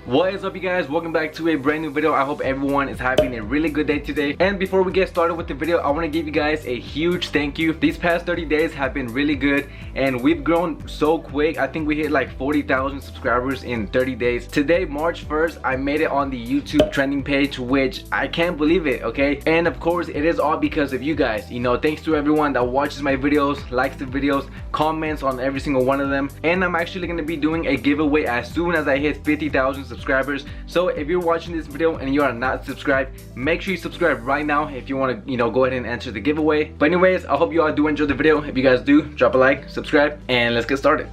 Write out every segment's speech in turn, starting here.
What is up, you guys? Welcome back to a brand new video. I hope everyone is having a really good day today. And before we get started with the video, I want to give you guys a huge thank you. These past 30 days have been really good and we've grown so quick. I think we hit like 40,000 subscribers in 30 days. Today, March 1st, I made it on the YouTube trending page, which I can't believe it, okay? And of course, it is all because of you guys. You know, thanks to everyone that watches my videos, likes the videos, comments on every single one of them. And I'm actually going to be doing a giveaway as soon as I hit 50,000 subscribers. So if you're watching this video and you are not subscribed, make sure you subscribe right now if you want to, go ahead and enter the giveaway. But anyways, I hope you all do enjoy the video. If you guys do, drop a like, subscribe, and let's get started.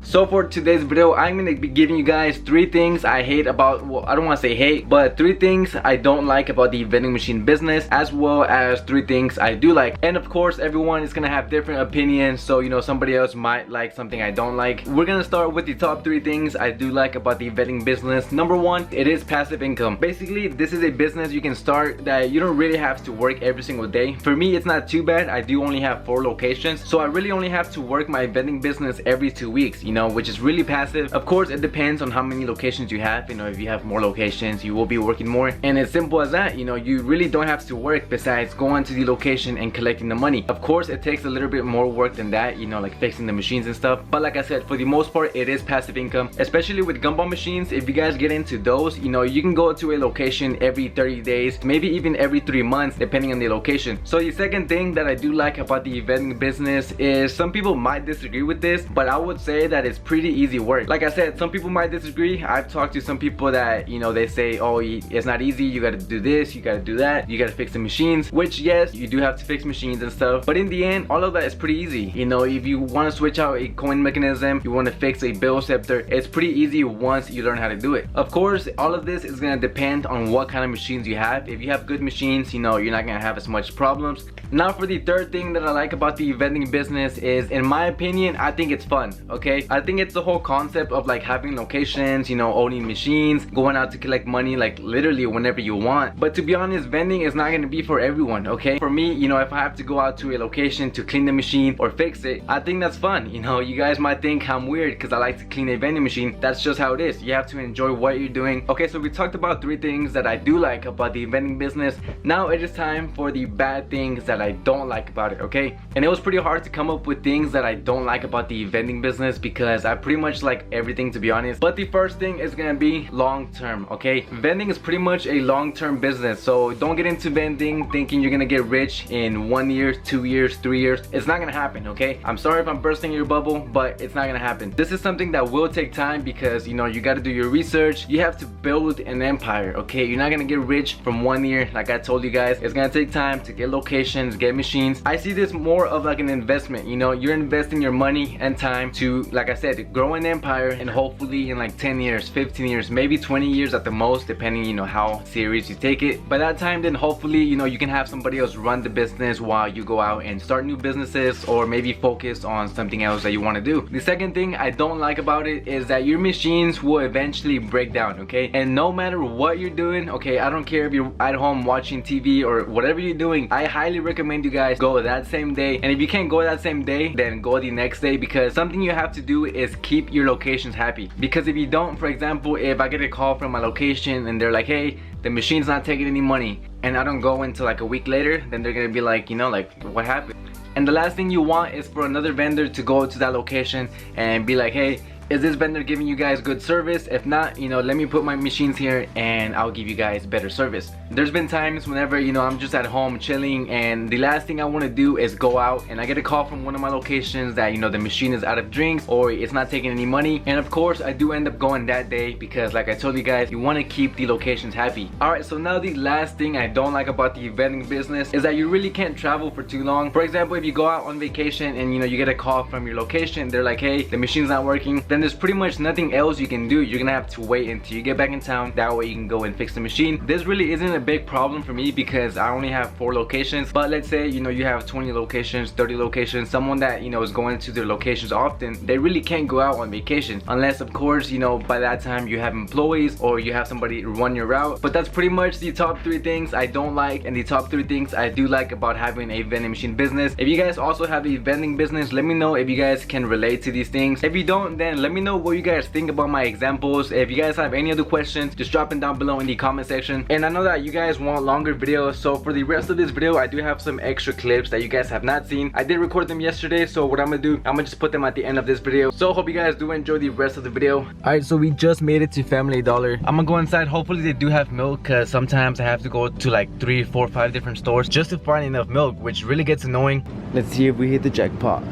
So for today's video, I'm going to be giving you guys 3 things I hate about, well, I don't want to say hate, but 3 things I don't like about the vending machine business, as well as 3 things I do like. And of course, everyone is going to have different opinions, so somebody else might like something I don't like. We're going to start with the top 3 things I do like about the vending business. Number 1, it is passive income. Basically, this is a business you can start that you don't really have to work every single day. For me, it's not too bad. I do only have 4 locations, so I really only have to work my vending business every 2 weeks, which is really passive. Of course, it depends on how many locations you have. If you have more locations, you will be working more, and it's simple as that. You really don't have to work besides going to the location and collecting the money. Of course, it takes a little bit more work than that, like fixing the machines and stuff, but like I said, for the most part, it is passive income. Especially with gumball machines, if you guys get into those, you can go to a location every 30 days, maybe even every 3 months, depending on the location. So the second thing that I do like about the vending business is, some people might disagree with this, but I would say that it's pretty easy work. Like I said, some people might disagree. I've talked to some people that they say, oh, it's not easy, you got to do this, you got to do that, you got to fix the machines, which yes, you do have to fix machines and stuff, but in the end, all of that is pretty easy. If you want to switch out a coin mechanism, you want to fix a bill scepter, it's pretty easy once you learn how to do it. Of course, all of this is going to depend on what kind of machines you have. If you have good machines, you're not going to have as much problems. Now for the third thing that I like about the vending business is, in my opinion, I think it's fun, okay? I think it's the whole concept of like having locations, owning machines, going out to collect money like literally whenever you want. But to be honest, vending is not going to be for everyone, okay? For me, if I have to go out to a location to clean the machine or fix it, I think that's fun. You guys might think I'm weird because I like to clean a vending machine. That's just how it is. You have to enjoy what you're doing. Okay, so we talked about 3 things that I do like about the vending business. Now it is time for the bad things that I don't like about it, okay? And it was pretty hard to come up with things that I don't like about the vending business because I pretty much like everything, to be honest. But the first thing is gonna be long-term, okay? Vending is pretty much a long-term business, so don't get into vending thinking you're gonna get rich in 1 year, 2 years, 3 years. It's not gonna happen, okay? I'm sorry if I'm bursting your bubble, but it's not gonna happen. This is something that will take time because you gotta do your research. You have to build an empire, okay? You're not gonna get rich from 1 year. Like I told you guys, it's gonna take time to get locations, get machines. I see this more of like an investment. You're investing your money and time to, like I said, grow an empire, and hopefully in like 10 years, 15 years, maybe 20 years at the most, depending how serious you take it. By that time, then hopefully you can have somebody else run the business while you go out and start new businesses, or maybe focus on something else that you want to do. The second thing I don't like about it is that your machines will eventually break down, okay? And no matter what you're doing, okay, I don't care if you're at home watching TV or whatever you're doing, I highly recommend you guys go that same day. And if you can't go that same day, then go the next day, because something you have to do is keep your locations happy. Because if you don't, for example, if I get a call from my location and they're like, hey, the machine's not taking any money, and I don't go until like a week later, then they're gonna be like, like, what happened? And the last thing you want is for another vendor to go to that location and be like, hey, is this vendor giving you guys good service? If not, let me put my machines here and I'll give you guys better service. There's been times whenever, I'm just at home chilling, and the last thing I want to do is go out and I get a call from one of my locations that, the machine is out of drinks or it's not taking any money. And of course, I do end up going that day because, like I told you guys, you want to keep the locations happy. Alright, so now the last thing I don't like about the vending business is that you really can't travel for too long. For example, if you go out on vacation and, you get a call from your location, they're like, hey, the machine's not working, then then there's pretty much nothing else you can do. You're gonna have to wait until you get back in town. That way you can go and fix the machine. This really isn't a big problem for me because I only have 4 locations. But let's say, you know, you have 20 locations, 30 locations. Someone that, you know, is going to their locations often, they really can't go out on vacation unless, of course, you know, by that time you have employees or you have somebody run your route. But that's pretty much the top 3 things I don't like and the top 3 things I do like about having a vending machine business. If you guys also have a vending business, let me know if you guys can relate to these things. If you don't, then let me know what you guys think about my examples. If you guys have any other questions, just drop them down below in the comment section. And I know that you guys want longer videos, so for the rest of this video I do have some extra clips that you guys have not seen. I did record them yesterday, so what I'm gonna do, I'm gonna just put them at the end of this video. So hope you guys do enjoy the rest of the video. Alright, so we just made it to Family Dollar. I'm gonna go inside. Hopefully they do have milk, because sometimes I have to go to like 3, 4, 5 different stores just to find enough milk, which really gets annoying. Let's see if we hit the jackpot.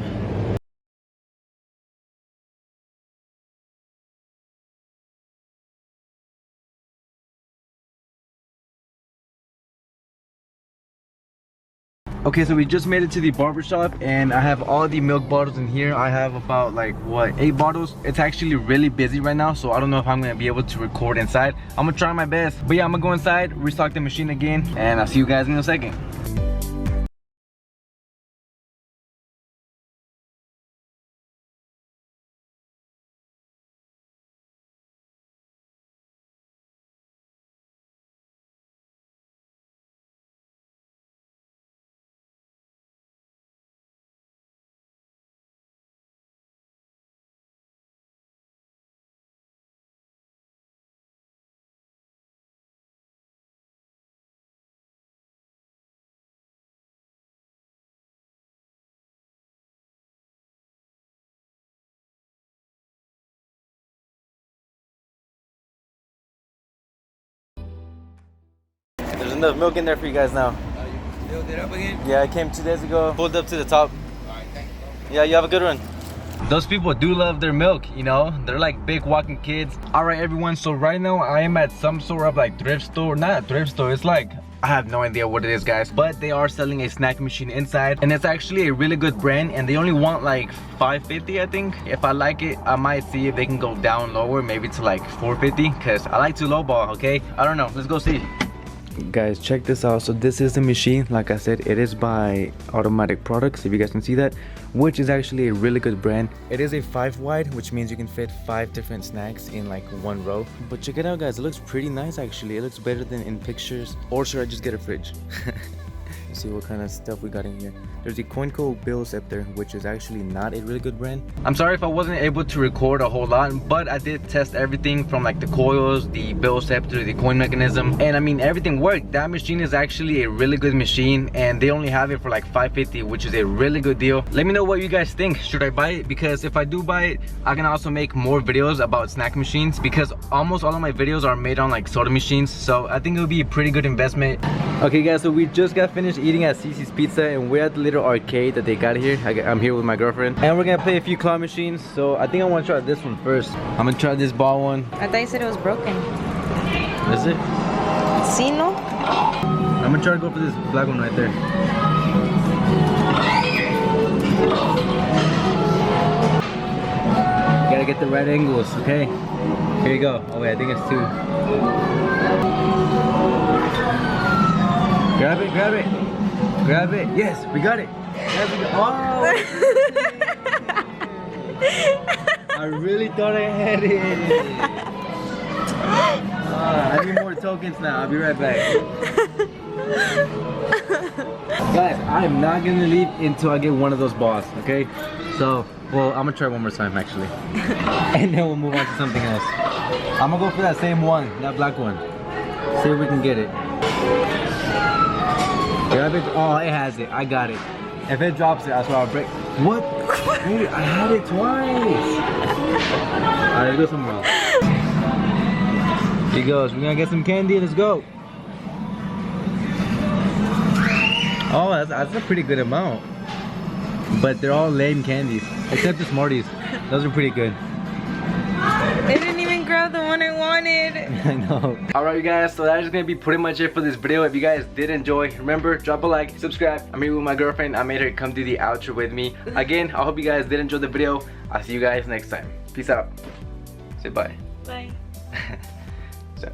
Okay, so we just made it to the barber shop and I have all the milk bottles in here. I have about like what, 8 bottles. It's actually really busy right now, so I don't know if I'm gonna be able to record inside. I'm gonna try my best, but yeah, I'm gonna go inside, restock the machine again, and I'll see you guys in a second. There's enough milk in there for you guys now. You filled it up again? Yeah, I came 2 days ago, pulled up to the top. Alright, thanks, bro. Yeah, you have a good one. Those people do love their milk, you know, they're like big walking kids. All right, everyone, so right now I am at some sort of like thrift store. Not a thrift store, it's like, I have no idea what it is, guys, but they are selling a snack machine inside, and it's actually a really good brand, and they only want like $5.50, I think. If I like it, I might see if they can go down lower, maybe to like $4.50, because I like to lowball. Okay, I don't know, let's go see. Guys, check this out. So this is the machine. Like I said, it is by Automatic Products, if you guys can see that, which is actually a really good brand. It is a 5 wide, which means you can fit 5 different snacks in like 1 row. But check it out, guys, it looks pretty nice actually. It looks better than in pictures. Or should I just get a fridge? Let's see what kind of stuff we got in here. There's the Coinco Bill Scepter, which is actually not a really good brand. I'm sorry if I wasn't able to record a whole lot, but I did test everything from like the coils, the Bill Scepter, the coin mechanism, and I mean, everything worked. That machine is actually a really good machine, and they only have it for like $5.50, which is a really good deal. Let me know what you guys think. Should I buy it? Because if I do buy it, I can also make more videos about snack machines, because almost all of my videos are made on like soda machines, so I think it would be a pretty good investment. Okay guys, so we just got finished eating at Cece's Pizza, and we're at the little arcade that they got here. I'm here with my girlfriend, and we're gonna play a few claw machines. So I think I want to try this one first. I'm gonna try this ball one. I thought you said it was broken. Is it? See, no? I'm gonna try to go for this black one right there. You gotta get the right angles, okay? Here you go. Oh wait, I think it's 2. Grab it, grab it, grab it. Yes, we got it. Yes, we got. Oh! I really thought I had it. I need more tokens now. I'll be right back. Guys, I am not gonna leave until I get one of those balls, okay? So, well, I'm gonna try one more time actually. And then we'll move on to something else. I'm gonna go for that same one, that black one. See if we can get it. Grab it. Oh, it has it. I got it. If it drops it, I swear I'll break. What? Wait, I had it twice. Alright, let's go somewhere else. Here goes. We're gonna get some candy. Let's go. Oh, that's a pretty good amount. But they're all lame candies, except the Smarties. Those are pretty good. They didn't even grab the one I wanted. I know. Alright you guys, so that is gonna be pretty much it for this video. If you guys did enjoy, remember, drop a like, subscribe. I'm here with my girlfriend. I made her come do the outro with me. Again, I hope you guys did enjoy the video. I'll see you guys next time. Peace. Peace out. Say bye. Bye. So.